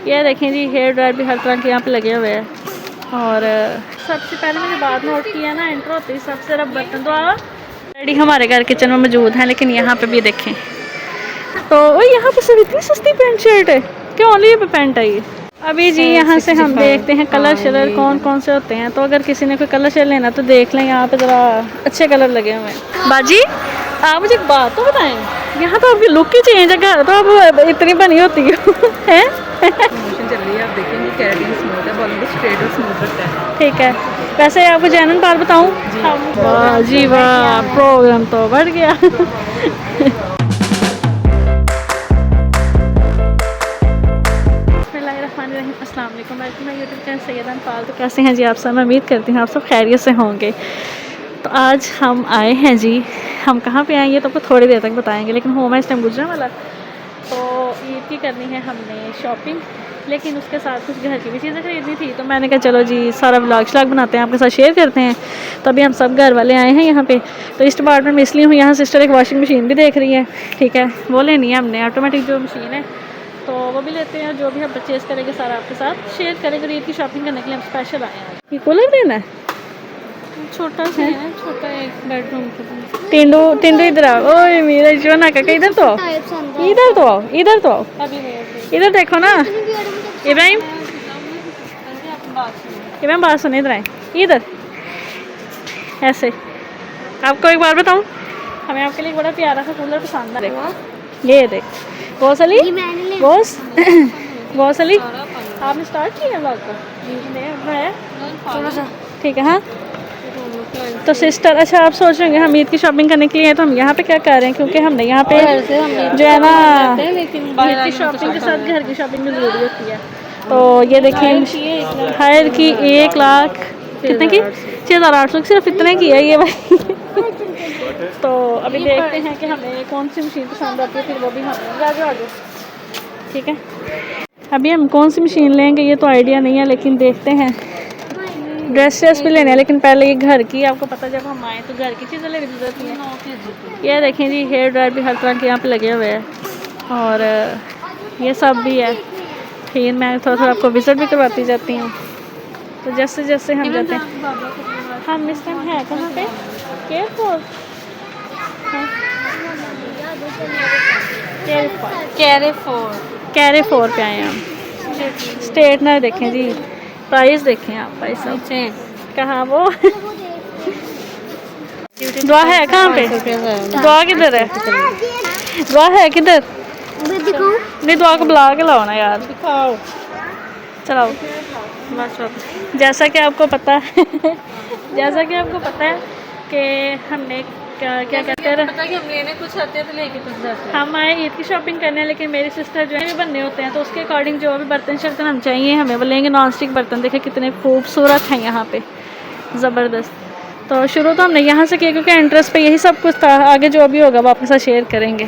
ये देखें जी, hair dryer भी हर तरह के यहाँ पे लगे हुए हैं। और सबसे पहले मैंने बात नोट किया ना, एंटर होते ही सबसे रब बर्तन तो रेडी हमारे घर किचन में मौजूद हैं, लेकिन यहाँ पे भी देखें तो यहाँ पे सब इतनी सस्ती पैंट शर्ट है, क्यों ओनली पे पैंट है ये। अभी जी यहाँ से हम देखते हैं कलर शलर कौन कौन से होते हैं। तो अगर किसी ने कोई कलर शलर लेना तो देख लें, यहाँ पे ज़रा अच्छे कलर लगे हुए हैं। बाजी आप मुझे एक बात तो बताएं, यहाँ तो आपकी लुक ही चेंज है, घर तो आप इतनी बनी होती है चल रही है, आप देखेंगे केराटिन स्मूथ है, बॉलीवुड स्ट्रेट और स्मूथ रहता है। ठीक है, वैसे आपको जैनन बात बताऊँ, वाह जी वाह, प्रोग्राम तो बढ़ गया अस्सलाम वालेकुम, मैं यूट्यूब चैनल सैयदा अनफाल। तो कैसे हैं जी आप सब? मैं उम्मीद करती हूँ आप सब खैरियत से होंगे। तो आज हम आए हैं जी, हम कहाँ पे आए ये तो आपको थोड़ी देर तक बताएंगे, लेकिन होम है इस टाइम गुजरांवाला। तो ईद की करनी है हमने शॉपिंग, लेकिन उसके साथ कुछ घर की भी चीज़ें खरीदनी थी। तो मैंने कहा चलो जी सारा व्लॉग श्लॉग बनाते हैं, आपके साथ शेयर करते हैं। तो अभी हम सब घर वाले आए हैं यहाँ पे। तो इस डिपार्टमेंट में इसलिए हूँ, यहाँ सिस्टर एक वॉशिंग मशीन भी देख रही है, ठीक है, वो लेनी है हमने, ऑटोमेटिक जो मशीन है, तो वो भी लेते हैं। जो भी हम परचेज़ करेंगे सारा आपके साथ शेयर करेंगे। ईद की शॉपिंग करने के लिए हम स्पेशल आए हैं। ये कूलर देना है, छोटा सा है, छोटा एक बेडरूम का। टिंडू टिंडू इधर आओ, ओए मेरा जोना काका इधर तो आओ, इधर तो आओ, इधर तो आओ, इधर देखो ना इब्राहिम, इब्राहिम बात सुने, इधर आए, इधर ऐसे। आपको एक बार बताऊं, हमें आपके लिए बड़ा प्यारा सा कूलर पसंद है। देखो ये देख, गौस अली, गौस गौस अली, आपने स्टार्ट किया व्लॉग को थोड़ा सा, ठीक है। हाँ तो सिस्टर, अच्छा आप सोच रहे होंगे हम ईद की शॉपिंग करने के लिए हैं, तो हम यहाँ पे क्या कर रहे हैं, क्योंकि हमने यहाँ पे जो है ना ईद की शॉपिंग के साथ घर की शॉपिंग भी ज़रूरी होती है। तो ये देखें, हायर की 1 लाख कितने की, 6,800 सिर्फ इतने की है ये भाई तो अभी देखते हैं कि हमें कौन सी मशीन पसंद आती है, फिर वो भी हम आगे ठीक है। अभी हम कौन सी मशीन लेंगे ये तो आइडिया नहीं है, लेकिन देखते हैं। ड्रेसेस भी लेने हैं, लेकिन पहले ये घर की, आपको पता जब हम आए तो घर की चीज़ें लेने की जरूरत है। ये देखें जी, हेयर ड्रायर भी हर तरह के यहाँ पे लगे हुए हैं, और ये सब भी है। फिर मैं थोड़ा थोड़ा आपको विजिट भी करवाती जाती हूँ। तो जैसे जैसे हम जाते हैं, हम इस टाइम है कहाँ पे, कैरे फोर पे आए हैं हम। स्ट्रेटनर देखें जी, प्राइस देखें आप भाई साहब, कहाँ वो दुआ है कहाँ पे, दुआ किधर है, दुआ है किधर, नहीं दुआ को बुला के लाओ ना यार, दिखाओ चलाओ। जैसा कि आपको पता है जैसा कि आपको पता है कि हमने क्या कहते हैं, कुछ आते हैं तो लेके कुछ जाते हैं। हम आए ईद की शॉपिंग करने, लेकिन मेरी सिस्टर जो है भी बनने होते हैं, तो उसके अकॉर्डिंग जो भी बर्तन शर्तन हम चाहिए हमें वो लेंगे। नॉन स्टिक बर्तन देखे कितने खूबसूरत हैं यहाँ पे, ज़बरदस्त। तो शुरू तो हमने यहाँ से किया, क्योंकि इंटरेस्ट पे यही सब कुछ था। आगे जो भी होगा वो आपके साथ शेयर करेंगे।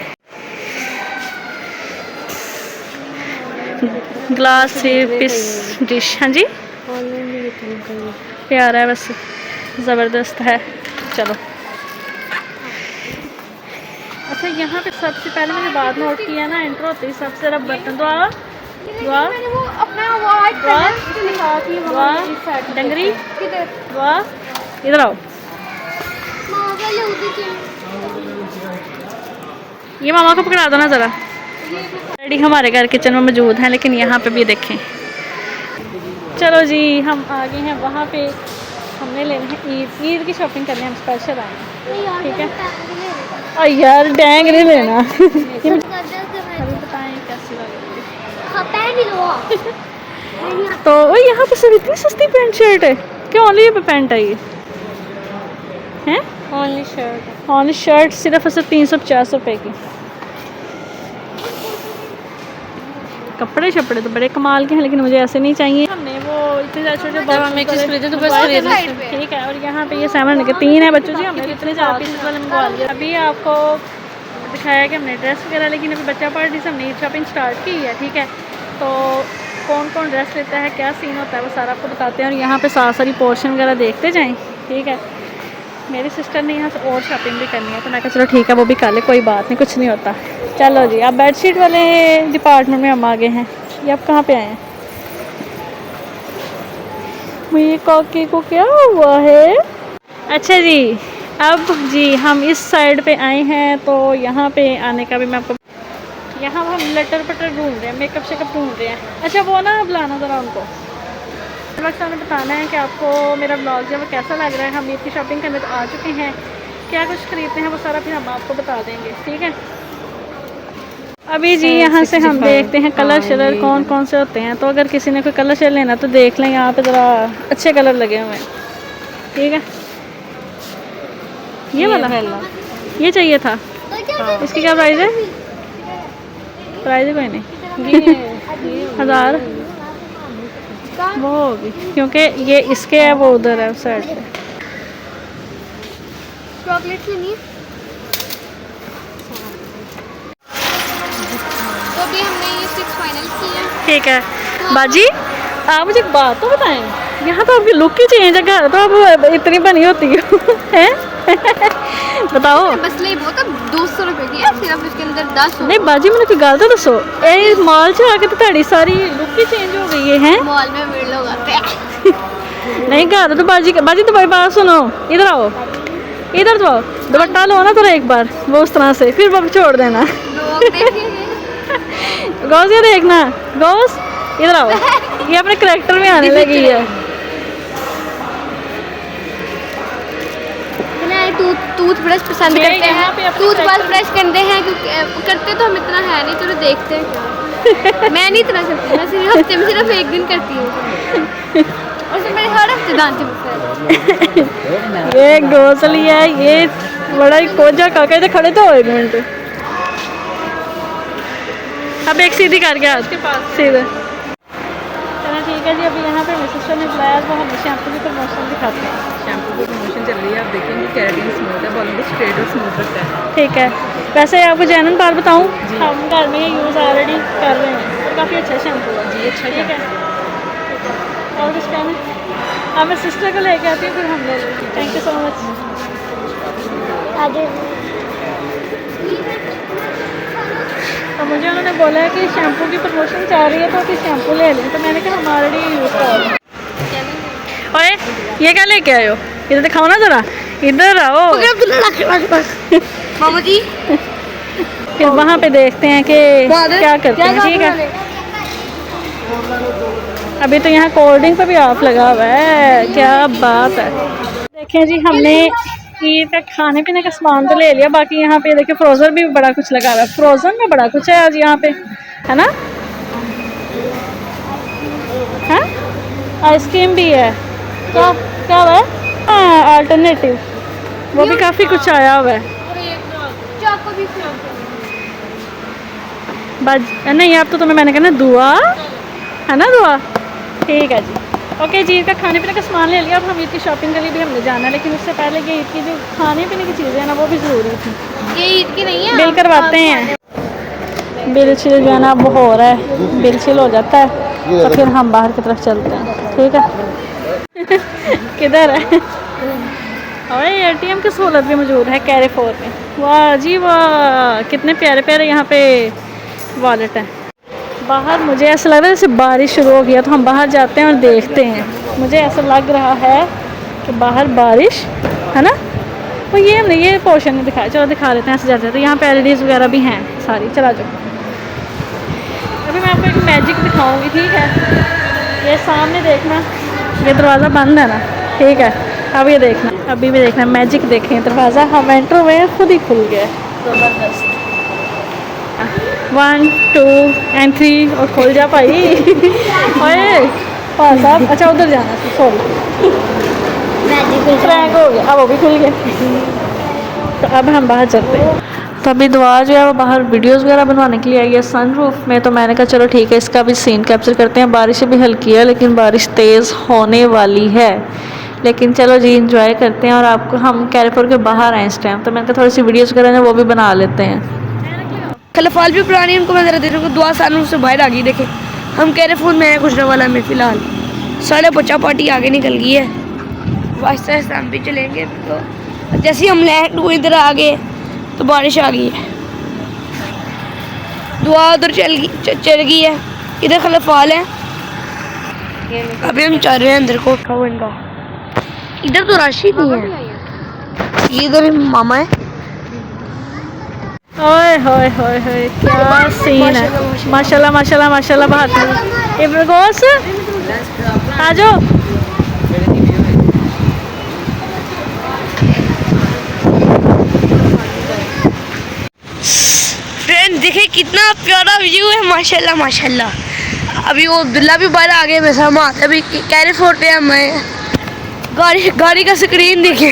ग्लास पीस डिश, हाँ जी प्यारा है, बस ज़बरदस्त है। चलो अच्छा, यहाँ पे सबसे पहले मैंने बात नोट किया ना, एंटर होते ही सबसे रब बर्तन दुआ डंगरी दुआ, इधर आओ, ये मामा को पकड़ा दो ना ज़रा। रेडी हमारे घर किचन में मौजूद हैं, लेकिन यहाँ पे भी देखें। चलो जी हम आ गए हैं वहाँ पे, हमने लेने हैं ईद की शॉपिंग करने हम स्पेशल आए हैं, ठीक है। यार डैंग नहीं लेना अभी बताएं कैसी लग तो वो यहाँ पे सब इतनी सस्ती पैंट शर्ट है, क्यों ओनली पे पैंट है ये हैं, ओनली शर्ट सिर्फ 350 रुपये की। कपड़े शपड़े तो बड़े कमाल के हैं, लेकिन मुझे ऐसे नहीं चाहिए। हमने वो इतने ज़्यादा छोटे ठीक है। और यहाँ पे ये 7 के 3 है बच्चों जी, हमने इतने ज़्यादा पीसेस वाले मंगवा लिए। अभी आपको दिखाया कि हमने ड्रेस वगैरह, लेकिन अभी बच्चा पार्टी से हमने शॉपिंग स्टार्ट की है, ठीक है। तो कौन कौन ड्रेस लेता है, क्या सीन होता है, वो सारा आपको बताते हैं। और यहाँ पे सारी पोर्शन वगैरह देखते जाएँ, ठीक है। मेरी सिस्टर ने यहाँ से और शॉपिंग भी करनी है, तो मैं कहा चलो ठीक है वो भी कर ले, कोई बात नहीं, कुछ नहीं होता। चलो जी अब बेडशीट वाले डिपार्टमेंट में हम आ गए हैं। ये आप कहाँ पे आए हैं? मेरे काके को क्या हुआ है? अच्छा जी, अब जी हम इस साइड पे आए हैं, तो यहाँ पे आने का भी मैं आपको, यहाँ हम लटर पटर ढूंढ रहे हैं, मेकअप शेकअप ढूंढ रहे हैं। अच्छा वो ना बुलाना ज़रा उनको, बस हमें बताना है कि आपको मेरा ब्लॉग जो है वो कैसा लग रहा है। हम ईद की शॉपिंग करने तो आ चुके हैं, क्या कुछ खरीदते हैं वो सारा फिर हम आपको बता देंगे, ठीक है। अभी जी यहाँ से हम देखते हैं कलर शलर कौन कौन से होते हैं, तो अगर किसी ने कोई कलर शेड लेना तो देख लें, यहाँ पे ज़रा अच्छे कलर लगे हुए हैं, ठीक है। ये वाला ये चाहिए था, इसकी क्या प्राइस है? प्राइस है कोई नहीं, 1000 वो होगी, क्योंकि ये इसके है वो उधर है उस साइड पे। चॉकलेट लेनी है तो अभी हमने ये 6 फाइनल किए हैं। ठीक है बाजी, आप मुझे एक बात तो बताएं, यहाँ तो आपकी लुक ही चेंज है, घर तो आप इतनी बनी होती है बताओ। बस ले बहुत अब 200 रुपए की है सिर्फ, इसके अंदर 10 नहीं बाजी मैंने कोई गल तो दसो, ए मॉल च आके तो ਤੁਹਾਡੀ सारी लुक ही चेंज हो गई है। मॉल में भीड़ लोग आते हैं। नहीं घर तो बाजी बाजी तुम्हारी बात सुनो, इधर आओ, इधर तो आओ, दुपट्टा लो ना थोड़ा एक बार वो उस तरह से, फिर वो छोड़ देना। लोग देखेंगे। गौस ये देखना, गौस इधर आओ, ये अपने करेक्टर में आने लगी है। टूथ ब्रश पसंद ये करते यहाँ पे हैं, अपने टूथ character- ब्रश करते हैं क्योंकि करते तो हम इतना है नहीं, चलो देखते हैं क्या। मैं नहीं इतना करती, मैं सिर्फ हफ्ते में सिर्फ एक दिन करती हूँ और फिर मेरे हर हफ्ते दांत चिपकते हैं। ये घोंसली है, ये बड़ा ही कोजा काका इधर खड़े तो हो एक मिनट। अब एक सीधी करके आज के पास सीधे चलो ठीक है जी। अभी यहाँ पे मेरी सिस्टर ने बुलाया तो हम शैम्पू की प्रमोशन दिखाते हैं। शैम्पू की प्रमोशन चल रही है, आप देखेंगे केराटिन स्मूथ है, बालों को स्ट्रेट और स्मूथ रखता है। ठीक है, वैसे आपको जैनन बात बताऊँ, हम घर में यूज़ ऑलरेडी कर रहे हैं और काफ़ी अच्छा शैम्पू है जी अच्छा ठीक है। और कुछ कहना? अब मैं सिस्टर को लेके आती हूँ फिर हम ले लेंगे। Thank you so much. तो मुझे उन्होंने बोला है कि शैम्पू की प्रमोशन चल रही है तो कि शैम्पू ले लें, तो मैंने कहा हम ऑलरेडी यूज़ कर रहे हैं। ओए ये क्या लेके आए हो, इधर दिखाओ ना ज़रा, इधर आओ। मामा जी फिर वहाँ पे देखते हैं कि क्या करते हैं, ठीक है। अभी तो यहाँ कोल्ड ड्रिंक पे भी ऑफ लगा हुआ है, क्या बात है। देखें जी, हमने ईद का खाने पीने का सामान तो ले लिया, बाकी यहाँ पे देखिए फ्रोज़न भी बड़ा कुछ लगा हुआ है, फ्रोज़न में बड़ा कुछ है आज यहाँ पे, है ना। है आइसक्रीम भी है, क्या क्या हुआ है, हाँ अल्टरनेटिव, वो भी काफ़ी कुछ आया हुआ है। नहीं अब तो तुम्हें मैंने कहना दुआ है ना, दुआ ठीक है जी। ओके जी, ईद का खाने पीने का सामान ले लिया। अब हम ईद की शॉपिंग के लिए भी हमने जाना है, लेकिन उससे पहले कि ईद की जो खाने पीने की चीज़ें हैं ना वो भी ज़रूरी थी। ये ईद की नहीं है, बिल करवाते हैं, बिल छिल जो है ना वो हो रहा है, बिल छिल हो जाता है तो फिर हम बाहर की तरफ चलते हैं, ठीक है। किधर है और ATM की सहूलत भी मौजूद है कैरेफोर में। वाह जी वाह, कितने प्यारे प्यारे यहाँ पे वॉलेट है। बाहर मुझे ऐसा लग रहा है जैसे बारिश शुरू हो गया, तो हम बाहर जाते हैं और देखते हैं। मुझे ऐसा लग रहा है कि बाहर बारिश है ना। तो ये हमने ये पोर्शन नहीं दिखाया, चलो दिखा देते हैं ऐसे जाते हैं। तो यहाँ पे LEDs वगैरह भी हैं सारी, चला जाओ। अभी मैं आपको एक मैजिक दिखाऊंगी, ठीक है। ये सामने देखना, ये दरवाज़ा बंद है ना, ठीक है। अब ये देखना, अभी भी देखना, मैजिक देखें, दरवाज़ा हम एंटर हुए खुद ही खुल गया, ज़बरदस्त। 1 2 and 3 और खोल जा भाई। ओए पास साहब, अच्छा उधर जाना था, सॉरी फ्रैंक हो गया, अब वो भी खुल गया। तो अब हम बाहर चलते हैं। तो अभी दुआ जो है वो बाहर वीडियोस वगैरह बनवाने के लिए आई है सन रूफ में, तो मैंने कहा चलो ठीक है इसका भी सीन कैप्चर करते हैं। बारिश भी हल्की है लेकिन बारिश तेज़ होने वाली है, लेकिन चलो जी इंजॉय करते हैं। और आपको हम कैरेफोर के बाहर आए इस टाइम, तो मैंने कहा थोड़ी सी वीडियोस वगैरह वो भी बना लेते हैं। खलफाल भी पुरानी, उनको मैं ज़रा दे दूँगा। दुआ सानू से बाहर आ गई, देखे हम कैरेफोर में हैं गुजरावाला में फ़िलहाल। सारे बच्चा पार्टी आगे निकल गई है, आहिस्ता आहिस्ता हम भी चलेंगे। तो जैसे ही हम लैंड हुए इधर आ गए तो बारिश आ गई है। दुआ उधर चल गई है, इधर खलफाल है। अभी हम चल रहे हैं अंदर को। खाओ इनका। इधर तो राशि नहीं है। ये इधर मामा है। ओए होए होए होए, क्या सीन है। माशाल्लाह माशाल्लाह माशाल्लाह, बहुत इब्राहिम गोस आ जाओ। फ्रेंड देखे कितना प्यारा व्यू है, माशाल्लाह माशाल्लाह। अभी वो अब्दुल्ला भी बाहर आ गए, वैसे हम आते अभी कैरे फोर्ट पे हमें गाड़ी का स्क्रीन देखे।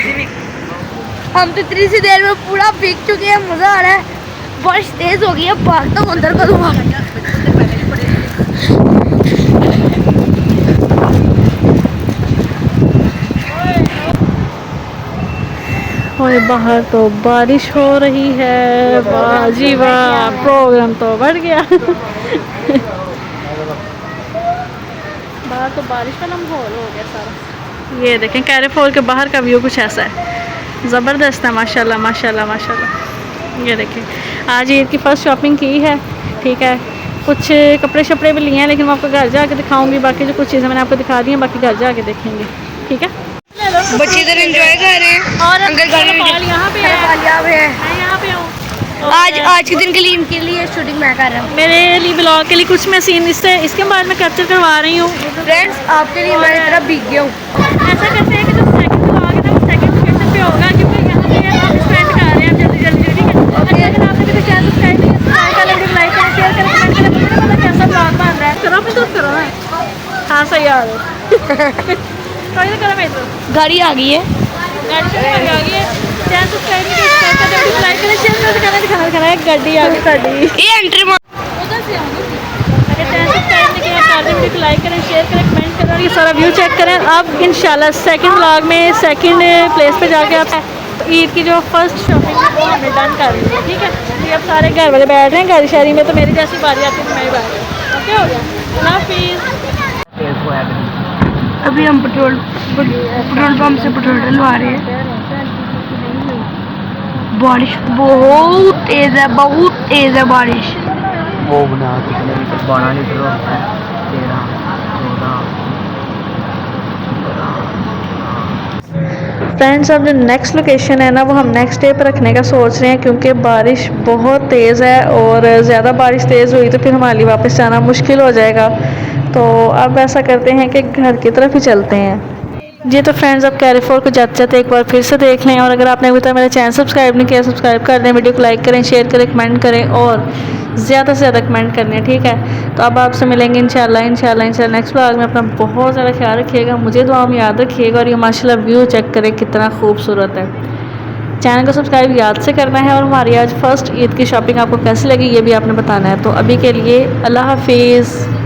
हम तो इतनी सी देर में पूरा भीग चुके हैं, मज़ा आ रहा है। बारिश तेज हो गई है, भागता हूँ अंदर का धुआं। और बाहर तो बारिश हो रही है। वाह जी वाह, प्रोग्राम तो बढ़ गया। बाहर तो बारिश वाला माहौल हो गया सारा। ये देखें कैरे फोर के बाहर का व्यू कुछ ऐसा है, ज़बरदस्त है माशाल्लाह माशाल्लाह माशाल्लाह। ये देखें आज ईद की फ़र्स्ट शॉपिंग की है, ठीक है। कुछ कपड़े शपड़े भी लिए हैं, लेकिन मैं आपको घर जाके दिखाऊंगी। बाकी जो कुछ चीज़ें मैंने आपको दिखा दी हैं, बाकी घर जाके देखेंगे, ठीक है। बच्चे इधर एंजॉय कर रहे हैं और अंकल गाड़ी में। यहाँ पे है, मैं यहाँ पे हूँ। आज के दिन के लिए इनके लिए शूटिंग मैं कर रहा हूँ। मेरे लिए ब्लॉग के लिए कुछ मैं सीन इसके बाद में कैप्चर करवा रही हूँ। फ्रेंड्स आपके लिए मैं तरह भीग गया हूँ। ऐसा करते हैं कि जो सेकंड ब्लॉग है ना, वो सेकंड लोकेशन पे होगा, क्योंकि यहाँ पे हम स्पेंड कर रहे हैं जल्दी जल्दी, ठीक है। अच्छा, अगर आपने कभी चैनल सब्सक्राइब नहीं किया तो लाइक करें, शेयर करें, कमेंट करें। मुझे पता कैसा ब्लॉग बन रहा है। करो अपनी दोस्त करो ना। हाँ सही आ रहे तो करो मैं तो गाड़ी आ गई है। गाड़ी आ गई है। चैनल सब्सक्राइब नहीं किया तो लाइक करें, शेयर करें, दिखाना है गाड़ी आ गई साड़ी। ये एंट्री उधर से आऊँगी। अगर चैनल सब्सक्राइब नहीं किया तो वीडियो को लाइक करें, शेयर करें, कमेंट करें और ये सारा व्यू चेक करें। अब इंशाल्लाह सेकंड व्लॉग में सेकंड प्लेस पे जाके आप ईद की जो फर्स्ट शॉपिंग है वो हमने डन कर ली है, ठीक है। ये अब सारे घर वाले बैठ रहे हैं गाड़ी शायरी में, तो मेरी जैसी बारी आती है तो मैं ही बैठ रही। ओके हो गया, अल्लाह हाफिज़। अभी हम पेट्रोल पंप से पेट्रोल डलवा रहे हैं। बारिश बहुत तेज है, बहुत तेज है बारिश। वो बना कितने लीटर 12 लीटर होता है, 13 14 फ्रेंड्स अब जो नेक्स्ट लोकेशन है ना, वो हम नेक्स्ट डे पर रखने का सोच रहे हैं, क्योंकि बारिश बहुत तेज़ है और ज़्यादा बारिश तेज़ हुई तो फिर हमारे लिए वापस जाना मुश्किल हो जाएगा। तो अब ऐसा करते हैं कि घर की तरफ ही चलते हैं जी। तो फ्रेंड्स अब कैरी फोर को जाते जाते एक बार फिर से देख लें, और अगर आपने अभी तक मेरा चैनल सब्सक्राइब नहीं किया सब्सक्राइब कर दें, वीडियो को लाइक करें, शेयर करें, कमेंट करें और ज़्यादा से ज़्यादा कमेंट करने हैं, ठीक है। तो अब आपसे मिलेंगे इंशाल्लाह नेक्स्ट व्लॉग में। अपना बहुत ज़्यादा ख्याल रखिएगा, मुझे दुआ में याद रखिएगा, और ये माशाल्लाह व्यू चेक करें कितना खूबसूरत है। चैनल को सब्सक्राइब याद से करना है, और हमारी आज फर्स्ट ईद की शॉपिंग आपको कैसी लगी ये भी आपने बताना है। तो अभी के लिए अल्लाह हाफिज़।